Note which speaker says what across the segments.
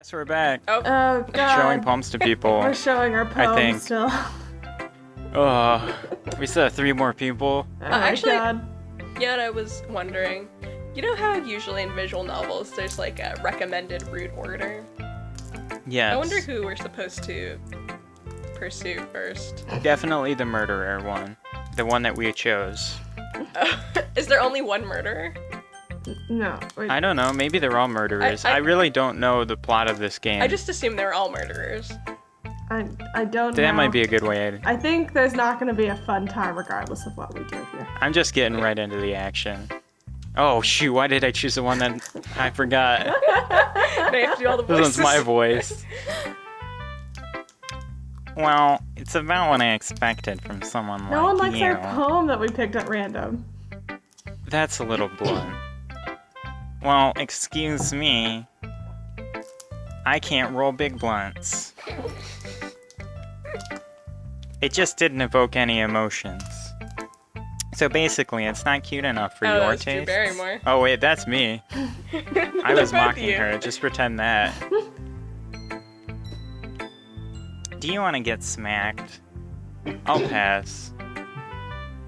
Speaker 1: Yes, we're back.
Speaker 2: Oh,
Speaker 3: God.
Speaker 1: Showing poems to people.
Speaker 3: We're showing our poems
Speaker 1: I think.
Speaker 3: still.
Speaker 1: We still have 3 more people.
Speaker 3: Oh
Speaker 2: actually-
Speaker 3: my God.
Speaker 2: yeah, and I was wondering, you know how usually in visual novels there's like a recommended route order?
Speaker 1: Yes.
Speaker 2: I wonder who we're supposed to pursue first.
Speaker 1: Definitely the murderer one. The one that we chose.
Speaker 2: Is there only one murderer?
Speaker 3: No. Wait.
Speaker 1: I don't know. Maybe they're all murderers. I
Speaker 2: I-
Speaker 1: really don't know the plot of this game.
Speaker 2: I just assumed they were all murderers.
Speaker 3: I don't know.
Speaker 1: That might be a good way.
Speaker 3: I think there's not going to be a fun time regardless of what we do here.
Speaker 1: I'm just getting right into the action. Oh, shoot. Why did I choose the one that I forgot?
Speaker 2: They have to do all the
Speaker 1: This
Speaker 2: voices.
Speaker 1: one's my voice. Well, it's about what I expected from someone
Speaker 3: No one likes
Speaker 1: you.
Speaker 3: our poem that we picked at random.
Speaker 1: That's a little blunt. Well, excuse me. I can't roll big blunts. It just didn't evoke any emotions. So basically, it's not cute enough for your
Speaker 2: that's Drew
Speaker 1: taste.
Speaker 2: Barrymore.
Speaker 1: Oh wait, that's me. I was
Speaker 2: Both
Speaker 1: mocking
Speaker 2: you.
Speaker 1: her. Just pretend that. Do you want to get smacked? I'll pass.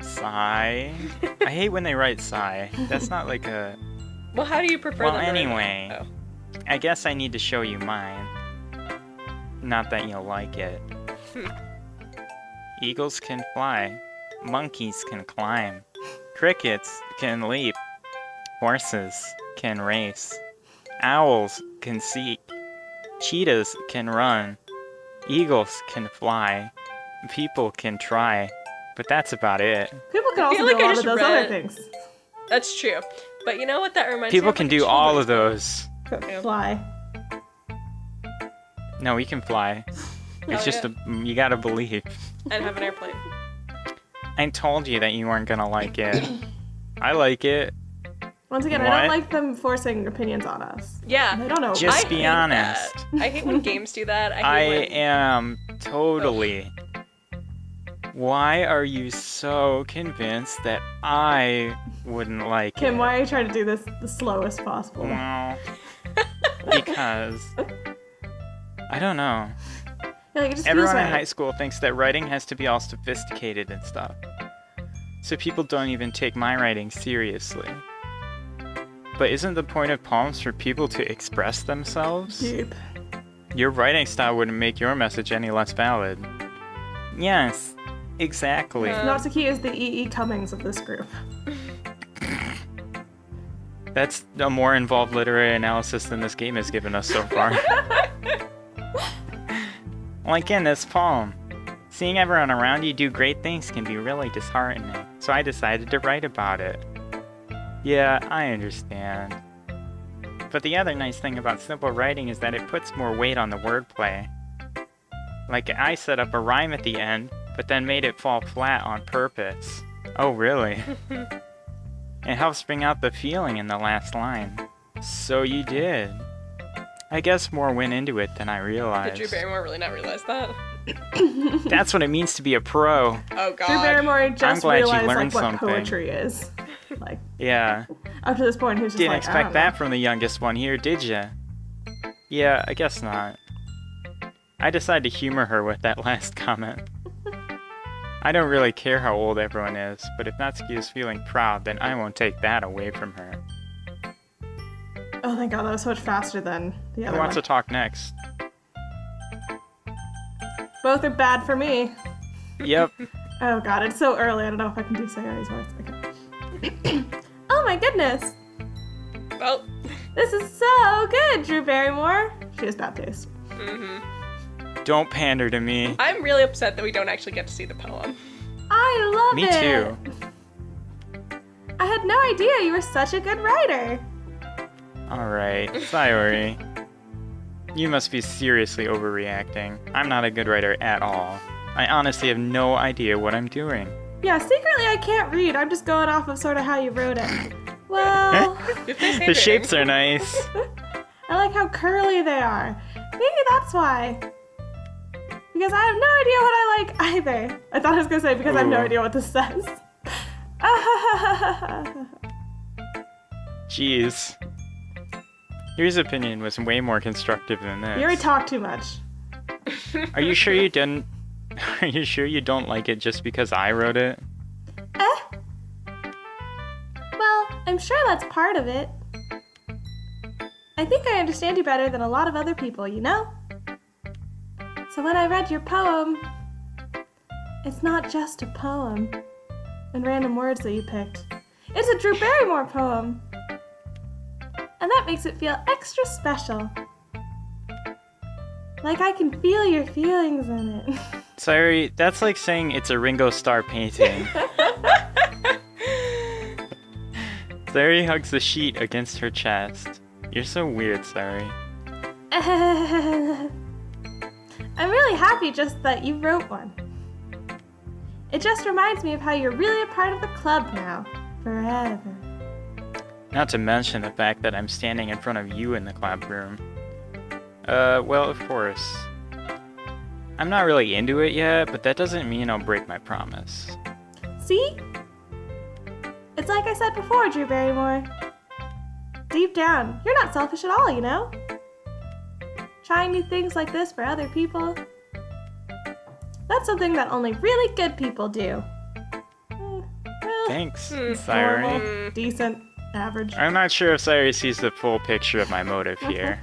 Speaker 1: Sigh. I hate when they write sigh. That's not like a...
Speaker 2: Well, how do you prefer
Speaker 1: Well,
Speaker 2: them written?
Speaker 1: anyway.
Speaker 2: Oh.
Speaker 1: I guess I need to show you mine. Not that you'll like it. Eagles can fly. Monkeys can climb. Crickets can leap. Horses can race. Owls can seek. Cheetahs can run. Eagles can fly. People can try. But that's about it.
Speaker 3: People can
Speaker 2: I
Speaker 3: also
Speaker 2: feel
Speaker 3: do
Speaker 2: like
Speaker 3: a
Speaker 2: I
Speaker 3: lot of
Speaker 2: just
Speaker 3: those
Speaker 2: read-
Speaker 3: other things.
Speaker 2: That's true. But you know what that reminds
Speaker 1: People
Speaker 2: me of?
Speaker 1: can
Speaker 2: Like a
Speaker 1: do all of
Speaker 2: children's
Speaker 1: those.
Speaker 2: Yeah.
Speaker 3: Fly.
Speaker 1: No, we can fly. It's
Speaker 2: Oh,
Speaker 1: just you gotta believe.
Speaker 2: book and have an airplane.
Speaker 1: I told you that you weren't gonna like it. I like it.
Speaker 3: Once again, I
Speaker 1: What?
Speaker 3: don't like them forcing opinions on us.
Speaker 2: Yeah.
Speaker 3: They don't know.
Speaker 1: Just
Speaker 2: I
Speaker 1: be
Speaker 2: hate
Speaker 1: honest.
Speaker 2: that. I hate when games do that.
Speaker 1: I
Speaker 2: I hate when...
Speaker 1: am totally. Why are you so convinced that I wouldn't like
Speaker 3: Kim,
Speaker 1: it?
Speaker 3: why are you trying to do this the slowest possible?
Speaker 1: Well, because I don't know.
Speaker 3: Yeah, like, it just
Speaker 1: Everyone
Speaker 3: feels
Speaker 1: in
Speaker 3: right.
Speaker 1: high school thinks that writing has to be all sophisticated and stuff. So people don't even take my writing seriously. But isn't the point of poems for people to express themselves?
Speaker 3: Deep.
Speaker 1: Your writing style wouldn't make your message any less valid. Yes, exactly.
Speaker 3: Natsuki is the E.E. Cummings of this group.
Speaker 1: That's a more involved literary analysis than this game has given us so far. Like in this poem, seeing everyone around you do great things can be really disheartening, so I decided to write about it. Yeah, I understand. But the other nice thing about simple writing is that it puts more weight on the wordplay. Like, I set up a rhyme at the end, but then made it fall flat on purpose. Oh, really? It helps bring out the feeling in the last line. So you did. I guess more went into it than I
Speaker 2: Did
Speaker 1: realized.
Speaker 2: Drew Barrymore really not realize that?
Speaker 1: That's what it means to be a pro.
Speaker 2: Oh god.
Speaker 3: Drew Barrymore just
Speaker 1: glad you
Speaker 3: realized
Speaker 1: learned
Speaker 3: what
Speaker 1: something.
Speaker 3: poetry is. Like,
Speaker 1: Yeah.
Speaker 3: up to this point, he was just
Speaker 1: Didn't
Speaker 3: like, I
Speaker 1: expect
Speaker 3: don't
Speaker 1: that
Speaker 3: know.
Speaker 1: from the youngest one here, did ya? Yeah, I guess not. I decided to humor her with that last comment. I don't really care how old everyone is, but if Natsuki is feeling proud, then I won't take that away from her.
Speaker 3: Oh, thank God, that was so much faster than the
Speaker 1: Who
Speaker 3: other
Speaker 1: wants
Speaker 3: one.
Speaker 1: to talk next?
Speaker 3: Both are bad for me.
Speaker 1: Yep.
Speaker 3: Oh God, it's so early. I don't know if I can do Sayori's voice. Okay. Oh my goodness,
Speaker 2: Well,
Speaker 3: this is so good, Drew Barrymore. She has bad taste.
Speaker 1: Don't pander to me.
Speaker 2: I'm really upset that we don't actually get to see the poem.
Speaker 3: I love
Speaker 1: Me
Speaker 3: it.
Speaker 1: too.
Speaker 3: I had no idea you were such a good writer.
Speaker 1: Alright, Sayori. You must be seriously overreacting. I'm not a good writer at all. I honestly have no idea what I'm doing.
Speaker 3: Yeah, secretly I can't read. I'm just going off of sort of how you wrote it. Well,
Speaker 2: If there's
Speaker 1: The shapes are nice.
Speaker 3: I like how curly they are. Maybe that's why. Because I have no idea what I like either. I thought I was gonna say because I have no
Speaker 1: Ooh.
Speaker 3: idea what this says.
Speaker 1: Jeez. Yuri's opinion was way more constructive than this.
Speaker 3: Yuri talked too much.
Speaker 1: Are you sure you didn't? Are you sure you don't like it just because I wrote it?
Speaker 3: Well, I'm sure that's part of it. I think I understand you better than a lot of other people, you know? So when I read your poem, it's not just a poem and random words that you picked. It's a Drew Barrymore poem. And that makes it feel extra special. Like I can feel your feelings in it.
Speaker 1: Sorry, that's like saying it's a Ringo Starr painting. Sayuri hugs the sheet against her chest. You're so weird, Sayuri.
Speaker 3: I'm really happy just that you wrote one. It just reminds me of how you're really a part of the club now. Forever.
Speaker 1: Not to mention the fact that I'm standing in front of you in the club room. Well, of course. I'm not really into it yet, but that doesn't mean I'll break my promise.
Speaker 3: See? It's like I said before, Drew Barrymore. Deep down, you're not selfish at all, you know? Trying new things like this for other people. That's something that only really good people do. Well,
Speaker 1: Thanks,
Speaker 3: normal,
Speaker 1: Sayuri.
Speaker 3: decent, average.
Speaker 1: I'm not sure if Sayuri sees the full picture of my motive here.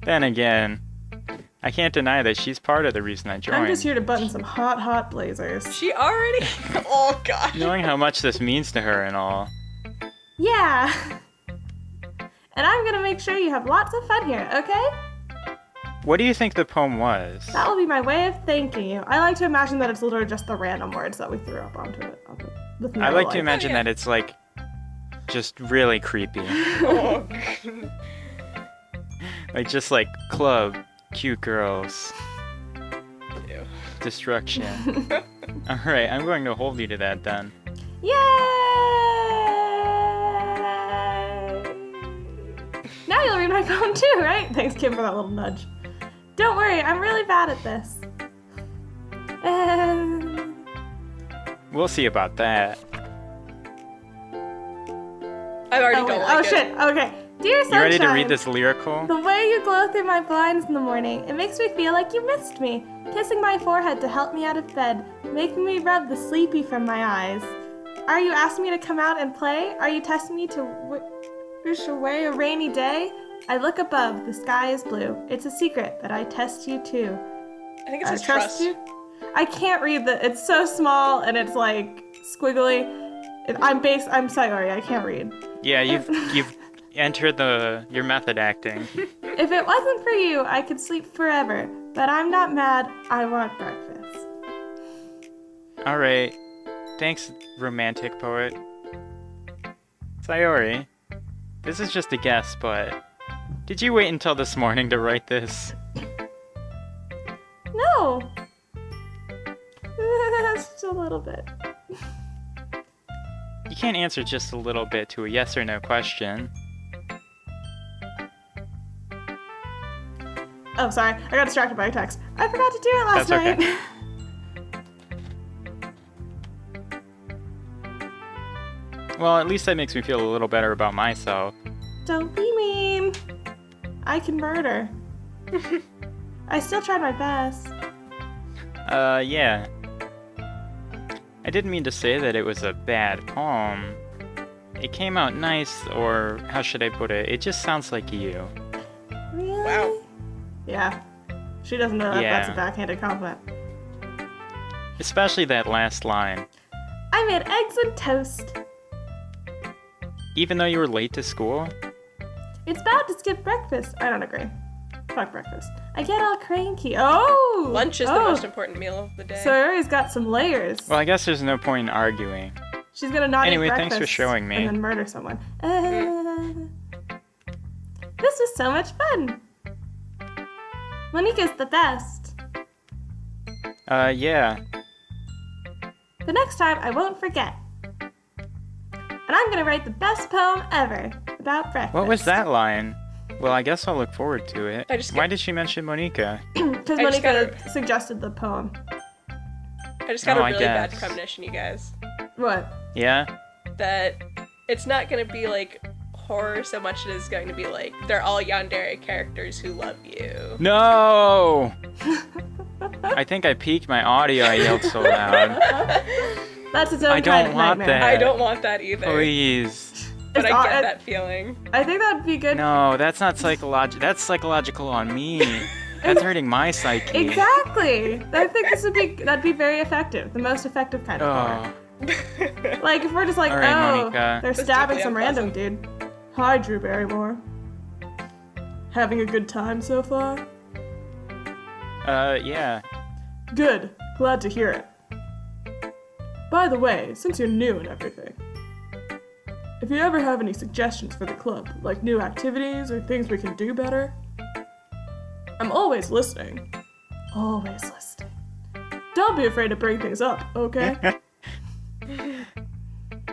Speaker 1: Then again, I can't deny that she's part of the reason I joined.
Speaker 3: I'm just here to button some hot blazers.
Speaker 2: She already? Oh god.
Speaker 1: Knowing how much this means to her and all.
Speaker 3: Yeah. And I'm gonna make sure you have lots of fun here, okay?
Speaker 1: What do you think the poem was?
Speaker 3: That will be my way of thanking you. I like to imagine that it's literally just the random words that we threw up onto it. With no,
Speaker 1: I like to imagine that it's like just really creepy.
Speaker 2: Oh god.
Speaker 1: Like just like club, cute girls,
Speaker 2: Ew.
Speaker 1: destruction. Alright, I'm going to hold you to that then.
Speaker 3: Yay! Now you'll read my poem too, right? Thanks, Kim, for that little nudge. Don't worry, I'm really bad at this.
Speaker 1: We'll see about that.
Speaker 2: I already
Speaker 3: Oh,
Speaker 2: don't
Speaker 3: wait.
Speaker 2: like
Speaker 3: Oh
Speaker 2: it.
Speaker 3: shit, okay. Dear Sunshine,
Speaker 1: You ready to read this lyrical?
Speaker 3: the way you glow through my blinds in the morning, it makes me feel like you missed me. Kissing my forehead to help me out of bed, making me rub the sleepy from my eyes. Are you asking me to come out and play? Are you testing me to wish away a rainy day? I look above, the sky is blue. It's a secret that I test you too.
Speaker 2: I think it says
Speaker 3: trust
Speaker 2: trust.
Speaker 3: you? I can't read it's so small and it's like squiggly. I'm Sayori, I can't read.
Speaker 1: Yeah, you've entered your method acting.
Speaker 3: If it wasn't for you, I could sleep forever. But I'm not mad. I want breakfast.
Speaker 1: Alright. Thanks, romantic poet. Sayori, this is just a guess, but did you wait until this morning to write this?
Speaker 3: No. Just a little bit.
Speaker 1: You can't answer just a little bit to a yes or no question.
Speaker 3: Oh, sorry. I got distracted by a text. I forgot to do it last
Speaker 1: That's okay.
Speaker 3: night.
Speaker 1: Well, at least that makes me feel a little better about myself.
Speaker 3: Don't be mean. I can murder. I still tried my best.
Speaker 1: Yeah. I didn't mean to say that it was a bad poem. It came out nice, or how should I put it? It just sounds like you.
Speaker 3: Really?
Speaker 2: Wow.
Speaker 3: Yeah. She doesn't know that that's a
Speaker 1: Yeah.
Speaker 3: backhanded compliment.
Speaker 1: Especially that last line.
Speaker 3: I made eggs and toast.
Speaker 1: Even though you were late to school?
Speaker 3: It's bad to skip breakfast. I don't agree. Fuck breakfast. I get all cranky. Oh!
Speaker 2: Lunch is the most important meal of the day.
Speaker 3: Sayori's got some layers.
Speaker 1: Well, I guess there's no point in arguing.
Speaker 3: She's gonna not
Speaker 1: Anyway,
Speaker 3: eat
Speaker 1: thanks
Speaker 3: breakfast
Speaker 1: for showing me.
Speaker 3: and then murder someone. This was so much fun. Monica's the best.
Speaker 1: Yeah.
Speaker 3: The next time I won't forget. And I'm gonna write the best poem ever about breakfast.
Speaker 1: What was that line? Well, I guess I'll look forward to it.
Speaker 2: I just
Speaker 1: Why did she mention Monica?
Speaker 3: Because
Speaker 2: I just
Speaker 3: Monica suggested the poem.
Speaker 2: I just got
Speaker 1: Oh,
Speaker 2: a
Speaker 1: I
Speaker 2: really bad
Speaker 1: guess.
Speaker 2: premonition, you guys.
Speaker 3: What?
Speaker 1: Yeah?
Speaker 2: That it's not gonna be like horror so much as going to be like, they're all yandere characters who love you.
Speaker 1: No! I think I peaked my audio. I yelled so loud.
Speaker 3: That's its own
Speaker 1: I don't
Speaker 3: kind of
Speaker 1: want
Speaker 3: nightmare.
Speaker 1: that.
Speaker 2: I don't want that either.
Speaker 1: Please.
Speaker 2: But
Speaker 3: It's
Speaker 2: I
Speaker 3: all-
Speaker 2: get that feeling.
Speaker 3: I think that'd be good.
Speaker 1: No, that's not psychological. That's psychological on me. That's hurting my psyche.
Speaker 3: Exactly. I think that'd be very effective. The most effective kind of horror.
Speaker 1: Oh.
Speaker 3: Like if we're just like,
Speaker 1: All right,
Speaker 3: oh,
Speaker 1: Monica.
Speaker 3: they're
Speaker 2: That's
Speaker 3: stabbing
Speaker 2: deeply
Speaker 3: some random dude. Hi, Drew Barrymore. Having a good time so far?
Speaker 1: Yeah.
Speaker 3: Good. Glad to hear it. By the way, since you're new and everything, if you ever have any suggestions for the club, like new activities or things we can do better, I'm always listening. Always listening. Don't be afraid to bring things up, okay?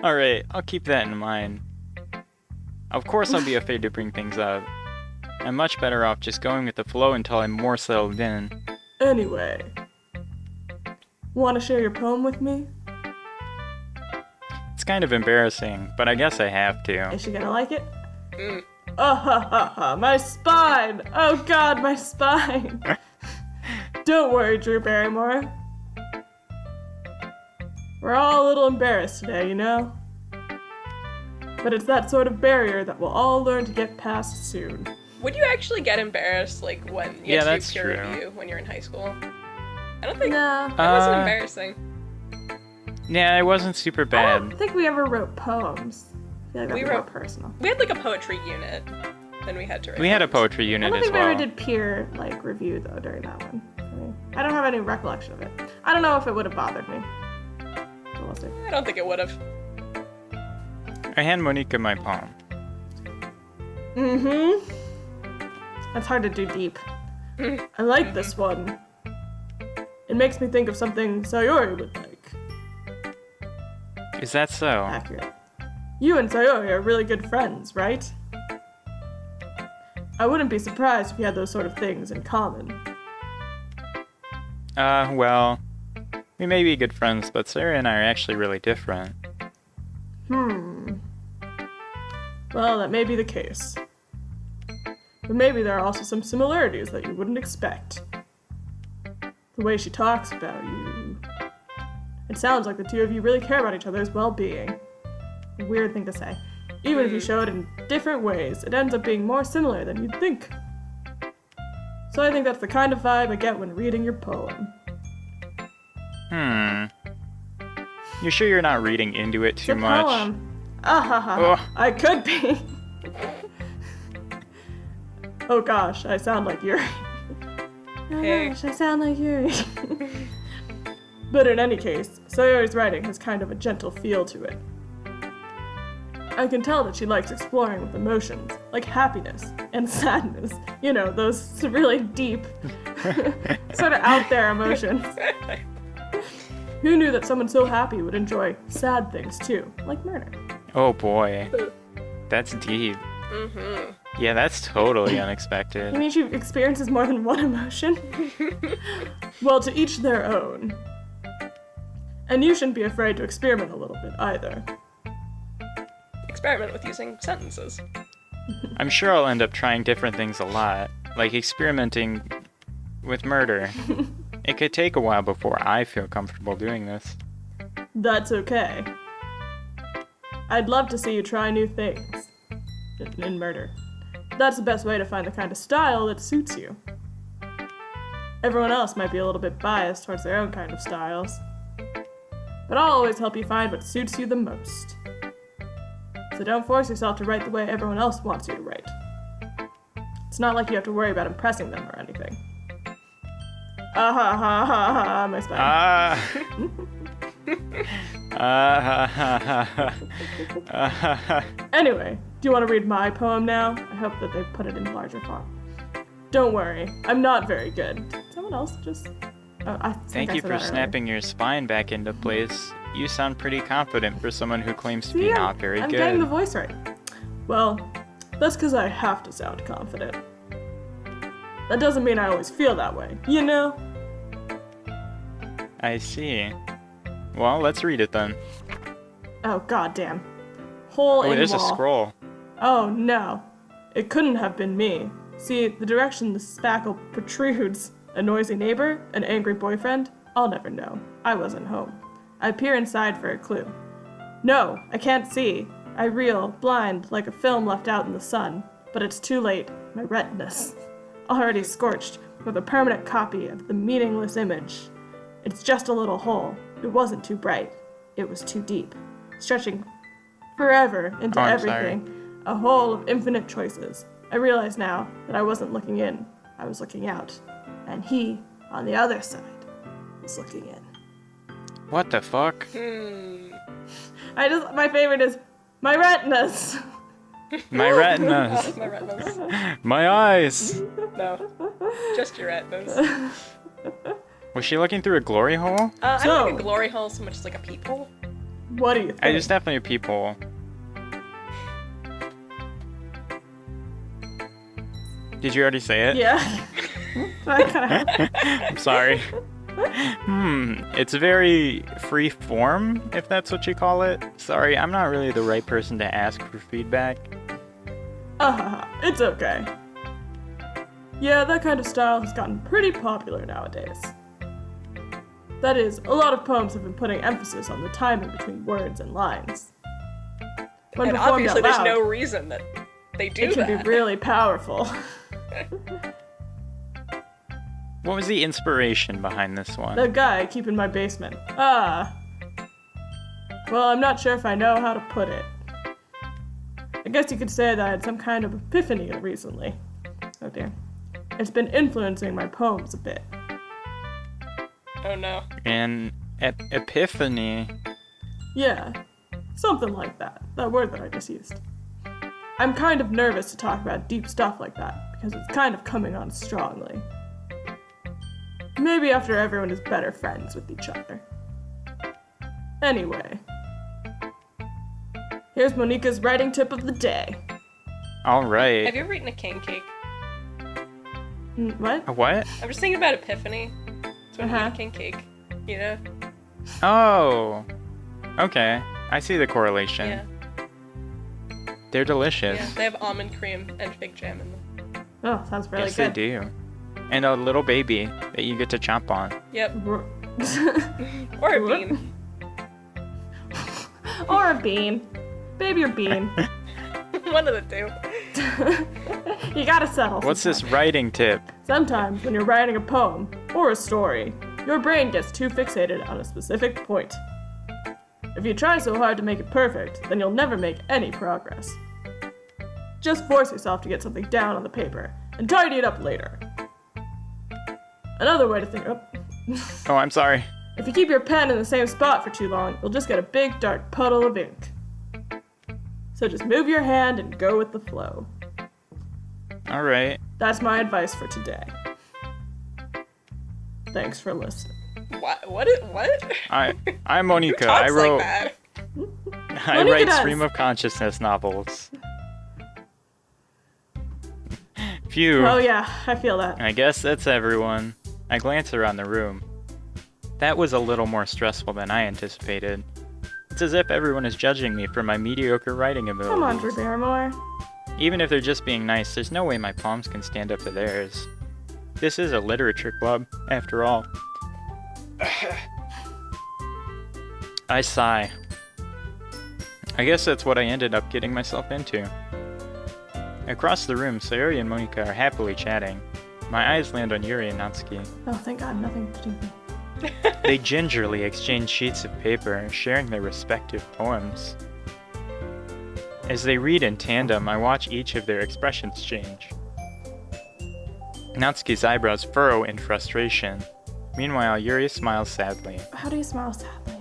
Speaker 1: Alright, I'll keep that in mind. Of course I'll be afraid to bring things up. I'm much better off just going with the flow until I'm more settled in.
Speaker 3: Anyway, want to share your poem with me?
Speaker 1: It's kind of embarrassing, but I guess I have to.
Speaker 3: Is she gonna like it?
Speaker 2: Mm.
Speaker 3: Oh, ha, ha, ha, my spine! Oh god, my spine! Don't worry, Drew Barrymore. We're all a little embarrassed today, you know? But it's that sort of barrier that we'll all learn to get past soon.
Speaker 2: Would you actually get embarrassed, like, when you
Speaker 1: Yeah,
Speaker 2: have to do
Speaker 1: that's
Speaker 2: peer
Speaker 1: true.
Speaker 2: review when you're in high school? I don't think
Speaker 3: No.
Speaker 2: it wasn't embarrassing.
Speaker 1: Yeah, it wasn't super
Speaker 3: I
Speaker 1: bad.
Speaker 3: don't think we ever wrote poems. I feel like that'd
Speaker 2: We
Speaker 3: be more
Speaker 2: wrote-
Speaker 3: personal.
Speaker 2: We had like a poetry unit, then we had to write.
Speaker 1: We had a
Speaker 2: poems.
Speaker 1: poetry
Speaker 3: I
Speaker 1: unit
Speaker 3: don't
Speaker 1: as
Speaker 3: think we ever
Speaker 1: well.
Speaker 3: did peer, review, though, during that one. I don't have any recollection of it. I don't know if it would have bothered me. But we'll see.
Speaker 2: I don't think it would have.
Speaker 1: I hand Monica my poem.
Speaker 3: Mm-hmm. That's hard to do deep. I like this one. It makes me think of something Sayori would like.
Speaker 1: Is that so?
Speaker 3: Accurate. You and Sayori are really good friends, right? I wouldn't be surprised if you had those sort of things in common.
Speaker 1: Well, we may be good friends, but Sarah and I are actually really different.
Speaker 3: Well, that may be the case. But maybe there are also some similarities that you wouldn't expect. The way she talks about you. It sounds like the two of you really care about each other's well-being. A weird thing to say. Even if you show it in different ways, it ends up being more similar than you'd think. So I think that's the kind of vibe I get when reading your poem.
Speaker 1: You sure you're not reading into it too
Speaker 3: It's a
Speaker 1: much?
Speaker 3: poem. Ah ha ha.
Speaker 1: Ugh.
Speaker 3: I could be. Oh gosh, I sound like Yuri. Oh
Speaker 2: Hey.
Speaker 3: gosh, I sound like Yuri. But in any case, Sayori's writing has kind of a gentle feel to it. I can tell that she likes exploring with emotions, like happiness and sadness. You know, those really deep, sort of out there emotions. Who knew that someone so happy would enjoy sad things too, like murder?
Speaker 1: Oh boy. That's deep. Yeah, that's totally
Speaker 3: You
Speaker 1: unexpected.
Speaker 3: mean she experiences more than one emotion? Well, to each their own. And you shouldn't be afraid to experiment a little bit either.
Speaker 2: Experiment with using sentences.
Speaker 1: I'm sure I'll end up trying different things a lot, like experimenting with murder. It could take a while before I feel comfortable doing this.
Speaker 3: That's okay. I'd love to see you try new things. In murder. That's the best way to find the kind of style that suits you. Everyone else might be a little bit biased towards their own kind of styles. But I'll always help you find what suits you the most. So don't force yourself to write the way everyone else wants you to write. It's not like you have to worry about impressing them or anything. Ah ha ha ha ha, my spine. Anyway, do you want to read my poem now? I hope that they put it in larger font. Don't worry, I'm not very good. Did someone else just... Oh, I think
Speaker 1: Thank
Speaker 3: I
Speaker 1: you
Speaker 3: said
Speaker 1: for
Speaker 3: that earlier.
Speaker 1: snapping your spine back into place. You sound pretty confident for someone who claims to be
Speaker 3: See,
Speaker 1: not very
Speaker 3: I'm
Speaker 1: good.
Speaker 3: getting the voice right. Well, that's because I have to sound confident. That doesn't mean I always feel that way, you know?
Speaker 1: I see. Well, let's read it then.
Speaker 3: Oh, goddamn. Hole
Speaker 1: Oh,
Speaker 3: in
Speaker 1: there's
Speaker 3: wall.
Speaker 1: a scroll.
Speaker 3: Oh no, it couldn't have been me. See, the direction the spackle protrudes. A noisy neighbor? An angry boyfriend? I'll never know. I wasn't home. I peer inside for a clue. No, I can't see. I reel, blind, like a film left out in the sun. But it's too late. My retinas. Already scorched, with a permanent copy of the meaningless image. It's just a little hole. It wasn't too bright. It was too deep. Stretching forever into everything. A hole of infinite choices. I realize now that I wasn't looking in. I was looking out. And he, on the other side, was looking in.
Speaker 1: What the fuck?
Speaker 3: My favorite is my retinas.
Speaker 1: My retinas.
Speaker 2: My retinas.
Speaker 1: My eyes.
Speaker 2: No. Just your retinas.
Speaker 1: Was she looking through a glory hole?
Speaker 2: I don't think a glory hole so much as like a peephole.
Speaker 3: What do you think?
Speaker 1: It's definitely a peephole. Did you already say it?
Speaker 3: Yeah.
Speaker 1: I'm sorry. It's very free form, if that's what you call it. Sorry, I'm not really the right person to ask for feedback.
Speaker 3: It's okay. Yeah, that kind of style has gotten pretty popular nowadays. That is, a lot of poems have been putting emphasis on the timing between words and lines. When
Speaker 2: And
Speaker 3: performed
Speaker 2: obviously
Speaker 3: out
Speaker 2: there's
Speaker 3: loud,
Speaker 2: no reason that they do
Speaker 3: it
Speaker 2: that.
Speaker 3: can be really powerful.
Speaker 1: What was the inspiration behind this one?
Speaker 3: The guy I keep in my basement. Well, I'm not sure if I know how to put it. I guess you could say that I had some kind of epiphany recently. Oh dear. It's been influencing my poems a bit.
Speaker 2: Oh no.
Speaker 1: An epiphany.
Speaker 3: Yeah, something like that. That word that I just used. I'm kind of nervous to talk about deep stuff like that, because it's kind of coming on strongly. Maybe after everyone is better friends with each other. Anyway. Here's Monica's writing tip of the day.
Speaker 1: Alright.
Speaker 2: Have you ever eaten a king cake?
Speaker 3: What?
Speaker 1: A what?
Speaker 2: I'm just thinking about epiphany. It's when you
Speaker 3: Uh-huh.
Speaker 2: eat a king cake. You know?
Speaker 1: Oh. Okay. I see the correlation.
Speaker 2: Yeah.
Speaker 1: They're delicious.
Speaker 2: Yeah. They have almond cream and fig jam in them.
Speaker 3: Oh, sounds really
Speaker 1: Yes,
Speaker 3: good.
Speaker 1: they do. And a little baby that you get to chomp on.
Speaker 2: Yep.
Speaker 3: do.
Speaker 2: Or a
Speaker 3: What?
Speaker 2: bean.
Speaker 3: Or a bean. Baby or bean.
Speaker 2: One of the two.
Speaker 3: You gotta settle.
Speaker 1: What's this
Speaker 3: sometimes.
Speaker 1: writing tip?
Speaker 3: Sometimes when you're writing a poem or a story, your brain gets too fixated on a specific point. If you try so hard to make it perfect, then you'll never make any progress. Just force yourself to get something down on the paper and tidy it up later. Another way to think
Speaker 1: Oh, I'm sorry.
Speaker 3: if you keep your pen in the same spot for too long, you'll just get a big dark puddle of ink. So just move your hand and go with the flow.
Speaker 1: Alright.
Speaker 3: That's my advice for today. Thanks for listening.
Speaker 2: What? What?
Speaker 1: I'm Monica.
Speaker 2: Who talks
Speaker 1: I wrote
Speaker 2: like that?
Speaker 1: I
Speaker 3: Monica
Speaker 1: write
Speaker 3: does.
Speaker 1: stream of consciousness novels. Phew.
Speaker 3: Oh yeah, I feel that.
Speaker 1: I guess that's everyone. I glance around the room. That was a little more stressful than I anticipated. It's as if everyone is judging me for my mediocre writing abilities.
Speaker 3: Come on, Drew Barrymore.
Speaker 1: Even if they're just being nice, there's no way my poems can stand up to theirs. This is a literature club, after all. I sigh. I guess that's what I ended up getting myself into. Across the room, Sayori and Monika are happily chatting. My eyes land on Yuri and Natsuki.
Speaker 3: Oh, thank God, nothing to do.
Speaker 1: They gingerly exchange sheets of paper, sharing their respective poems. As they read in tandem, I watch each of their expressions change. Natsuki's eyebrows furrow in frustration. Meanwhile, Yuri smiles sadly.
Speaker 3: How do you smile sadly?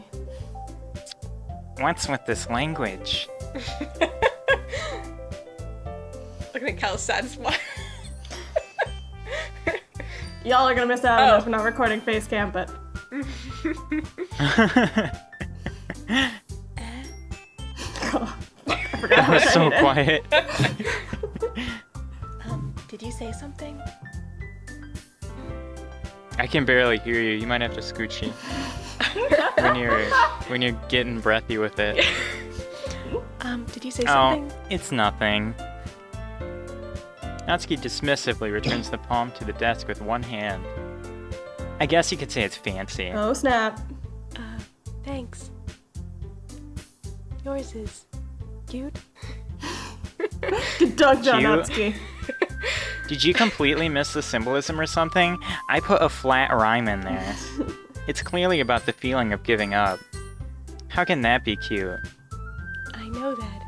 Speaker 1: What's with this language?
Speaker 2: Look at Cal's sad smile.
Speaker 3: Y'all are gonna miss out on
Speaker 2: Oh.
Speaker 3: this. We're not recording face cam, but I forgot
Speaker 1: That was
Speaker 3: what I
Speaker 1: so
Speaker 3: needed.
Speaker 1: quiet.
Speaker 2: Did you say something?
Speaker 1: I can barely hear you. You might have to scoochie when you're getting breathy with it.
Speaker 2: Did you say
Speaker 1: Oh,
Speaker 2: something?
Speaker 1: it's nothing. Natsuki dismissively returns the poem to the desk with one hand. I guess you could say it's fancy.
Speaker 3: Oh, snap.
Speaker 2: Thanks. Yours is cute.
Speaker 3: Good dog, John
Speaker 1: Cute.
Speaker 3: Natsuki.
Speaker 1: Did you completely miss the symbolism or something? I put a flat rhyme in there. It's clearly about the feeling of giving up. How can that be cute?
Speaker 2: I know that.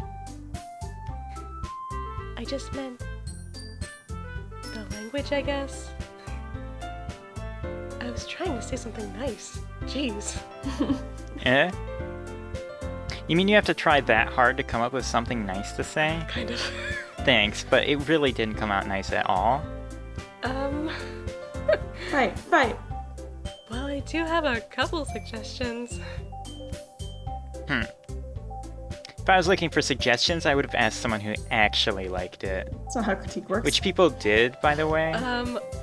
Speaker 2: I just meant the language, I guess. I was trying to say something nice. Jeez.
Speaker 1: Eh? You mean you have to try that hard to come up with something nice to say?
Speaker 2: Kind of.
Speaker 1: Thanks, but it really didn't come out nice at all.
Speaker 3: Fight.
Speaker 2: Well, I do have a couple suggestions.
Speaker 1: If I was looking for suggestions, I would have asked someone who actually liked it.
Speaker 3: That's not how critique works.
Speaker 1: Which people did, by the way.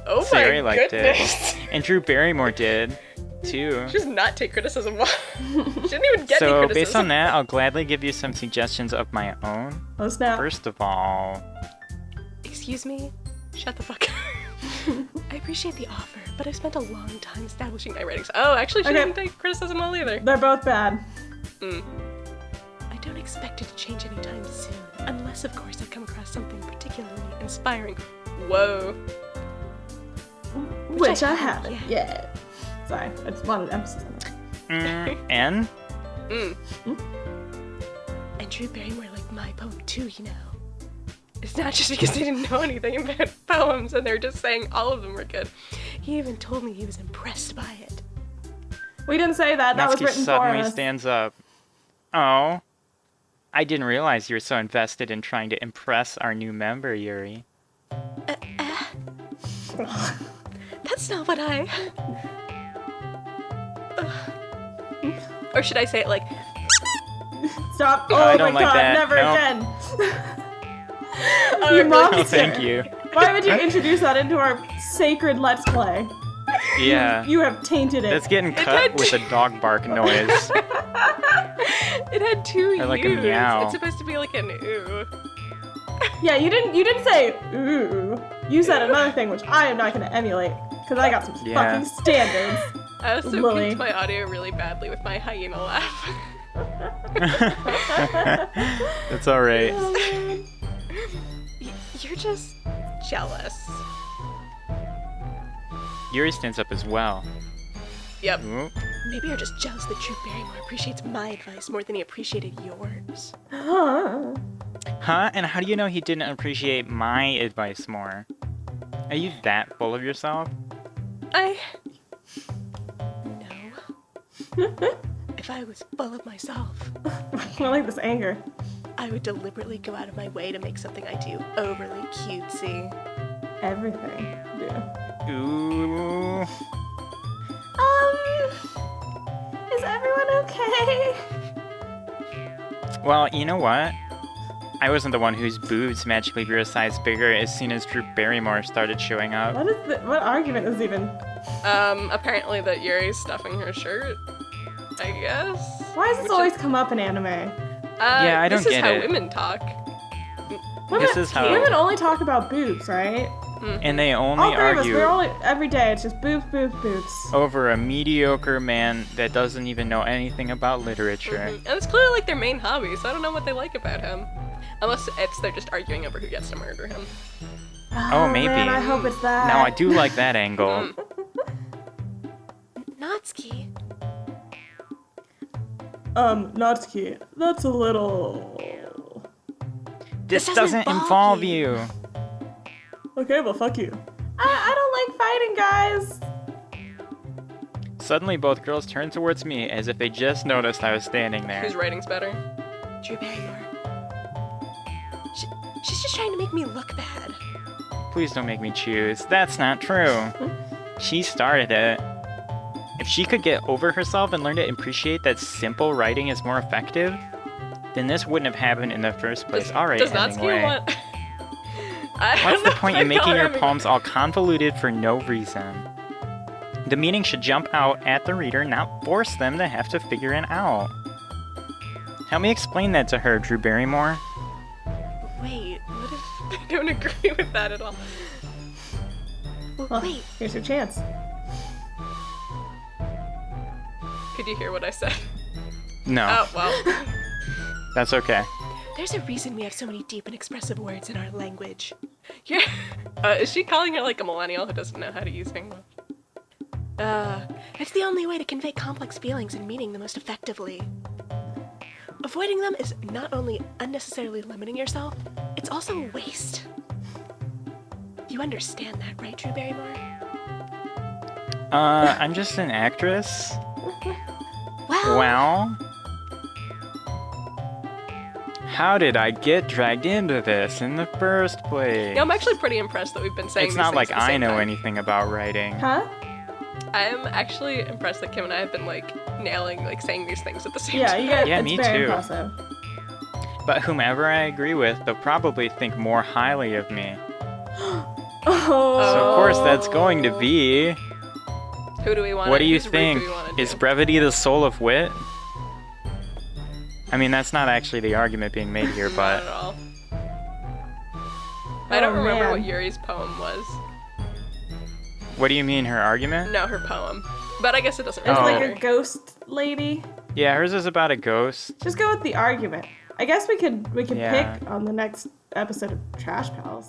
Speaker 2: Oh
Speaker 1: Sari
Speaker 2: my
Speaker 1: liked
Speaker 2: goodness.
Speaker 1: it. And Drew Barrymore did, too.
Speaker 2: She does not take criticism well. She didn't even get any
Speaker 1: So,
Speaker 2: criticism.
Speaker 1: based on that, I'll gladly give you some suggestions of my own.
Speaker 3: Oh, snap.
Speaker 1: First of all,
Speaker 2: Excuse me? Shut the fuck up. I appreciate the offer, but I've spent a long time establishing my ratings. Oh, actually, she
Speaker 3: Okay.
Speaker 2: didn't take criticism well either.
Speaker 3: They're both bad.
Speaker 2: I don't expect it to change anytime soon, unless, of course, I come across something particularly inspiring. Whoa.
Speaker 3: Which I
Speaker 2: haven't
Speaker 3: haven't yet. Sorry, I just wanted emphasis on that.
Speaker 1: and?
Speaker 2: And Drew Barrymore liked my poem too, you know. It's not just because they didn't know anything about poems and they're just saying all of them were good. He even told me he was impressed by it.
Speaker 3: We didn't say that. That was
Speaker 1: Natsuki
Speaker 3: written for
Speaker 1: suddenly
Speaker 3: us.
Speaker 1: stands up. Oh. I didn't realize you were so invested in trying to impress our new member, Yuri.
Speaker 2: That's not what I... Or should I say it like...
Speaker 3: Stop.
Speaker 1: Oh,
Speaker 3: Oh,
Speaker 1: I
Speaker 3: my
Speaker 1: don't like
Speaker 3: god,
Speaker 1: that.
Speaker 3: never
Speaker 1: No.
Speaker 3: again.
Speaker 2: Oh,
Speaker 3: You monster.
Speaker 1: Oh, thank you.
Speaker 3: Why would you introduce that into our sacred Let's Play?
Speaker 1: Yeah.
Speaker 3: You have tainted it.
Speaker 1: That's getting cut
Speaker 2: had
Speaker 1: with a dog bark noise.
Speaker 2: It had two
Speaker 1: Or like a
Speaker 2: U's.
Speaker 1: meow.
Speaker 2: It's supposed to be like an ooh.
Speaker 3: Yeah, you didn't say ooh. You said another thing which I am not gonna emulate because I got some
Speaker 1: Yeah.
Speaker 3: fucking standards.
Speaker 2: I also
Speaker 3: Lily.
Speaker 2: peaked my audio really badly with my hyena laugh.
Speaker 1: That's alright.
Speaker 3: Oh, man.
Speaker 2: You're just jealous.
Speaker 1: Yuri stands up as well.
Speaker 2: Yep.
Speaker 1: Ooh.
Speaker 2: Maybe you're just jealous that Drew Barrymore appreciates my advice more than he appreciated yours.
Speaker 3: Huh.
Speaker 1: Huh? And how do you know he didn't appreciate my advice more? Are you that full of yourself?
Speaker 2: No. If I was full of myself,
Speaker 3: I like this anger.
Speaker 2: I would deliberately go out of my way to make something I do overly cutesy.
Speaker 3: Everything. Yeah.
Speaker 1: Ooh.
Speaker 3: Is everyone okay?
Speaker 1: Well, you know what? I wasn't the one whose boobs magically grew a size bigger as soon as Drew Barrymore started showing up.
Speaker 3: What argument is even?
Speaker 2: Apparently that Yuri's stuffing her shirt. I guess.
Speaker 3: Why does this
Speaker 2: Which
Speaker 3: always
Speaker 2: is-
Speaker 3: come up in anime?
Speaker 1: Yeah, I don't
Speaker 2: This is
Speaker 1: get
Speaker 2: how
Speaker 1: it.
Speaker 2: women talk.
Speaker 3: Women,
Speaker 1: This is how-
Speaker 3: women only talk about boobs, right?
Speaker 1: And they only
Speaker 3: All three of us,
Speaker 1: argue
Speaker 3: we're only every day. It's just boobs, boobs, boobs.
Speaker 1: over a mediocre man that doesn't even know anything about literature.
Speaker 2: And it's clearly like their main hobby, so I don't know what they like about him. Unless they're just arguing over who gets to murder him.
Speaker 1: Oh, maybe.
Speaker 3: Man, I hope it's that.
Speaker 1: Now I do like that angle.
Speaker 2: Natsuki.
Speaker 3: Natsuki, that's a little.
Speaker 1: This
Speaker 2: doesn't
Speaker 1: doesn't
Speaker 2: involve
Speaker 1: involve
Speaker 2: you.
Speaker 1: you.
Speaker 3: Okay, well, fuck you. I don't like fighting, guys.
Speaker 1: Suddenly, both girls turn towards me as if they just noticed I was standing there.
Speaker 2: Whose writing's better? Drew Barrymore. She's just trying to make me look bad.
Speaker 1: Please don't make me choose. That's not true. She started it. If she could get over herself and learn to appreciate that simple writing is more effective, then this wouldn't have happened in the first place. Alright,
Speaker 2: Does Natsuki
Speaker 1: Hemingway.
Speaker 2: want...
Speaker 1: What's the point in making your
Speaker 2: poem?
Speaker 1: poems all convoluted for no reason? The meaning should jump out at the reader, not force them to have to figure it out. Help me explain that to her, Drew Barrymore.
Speaker 2: Wait, what if I don't agree with that at all?
Speaker 3: Well,
Speaker 2: Wait,
Speaker 3: here's your chance.
Speaker 2: could you hear what I said?
Speaker 1: No,
Speaker 2: Oh, well.
Speaker 1: that's okay.
Speaker 2: There's a reason we have so many deep and expressive words in our language. Yeah. Is she calling her like a millennial who doesn't know how to use English? It's the only way to convey complex feelings and meaning the most effectively. Avoiding them is not only unnecessarily limiting yourself, it's also a waste. You understand that, right, Drew Barrymore?
Speaker 1: I'm just an actress.
Speaker 2: Well,
Speaker 1: Well, how did I get dragged into this in the first place?
Speaker 2: yeah, I'm actually pretty impressed that we've been saying
Speaker 1: It's
Speaker 2: these
Speaker 1: not
Speaker 2: things
Speaker 1: like
Speaker 2: at the
Speaker 1: I
Speaker 2: same
Speaker 1: know
Speaker 2: time.
Speaker 1: anything about writing.
Speaker 3: Huh?
Speaker 2: I'm actually impressed that Kim and I have been like nailing, like saying these things at the same
Speaker 3: Yeah,
Speaker 2: time.
Speaker 3: you guys,
Speaker 1: Yeah,
Speaker 3: it's
Speaker 1: me
Speaker 3: very
Speaker 1: too.
Speaker 3: impressive.
Speaker 1: But whomever I agree with, they'll probably think more highly of me.
Speaker 3: Oh.
Speaker 1: So of course that's going to be...
Speaker 2: Who do we want?
Speaker 1: What do you
Speaker 2: whose route
Speaker 1: think?
Speaker 2: Do we wanna
Speaker 1: Is
Speaker 2: do?
Speaker 1: brevity the soul of wit? I mean, that's not actually the argument being made here,
Speaker 2: Not
Speaker 1: but...
Speaker 2: at all. I don't
Speaker 3: Oh,
Speaker 2: remember
Speaker 3: man.
Speaker 2: what Yuri's poem was.
Speaker 1: What do you mean, her argument?
Speaker 2: No, her poem. But I guess it doesn't
Speaker 3: It's
Speaker 1: Oh.
Speaker 2: really
Speaker 3: like
Speaker 2: matter.
Speaker 3: a ghost lady.
Speaker 1: Yeah, hers is about a ghost.
Speaker 3: Just go with the argument. I guess we could
Speaker 1: Yeah.
Speaker 3: pick on the next episode of Trash Pals.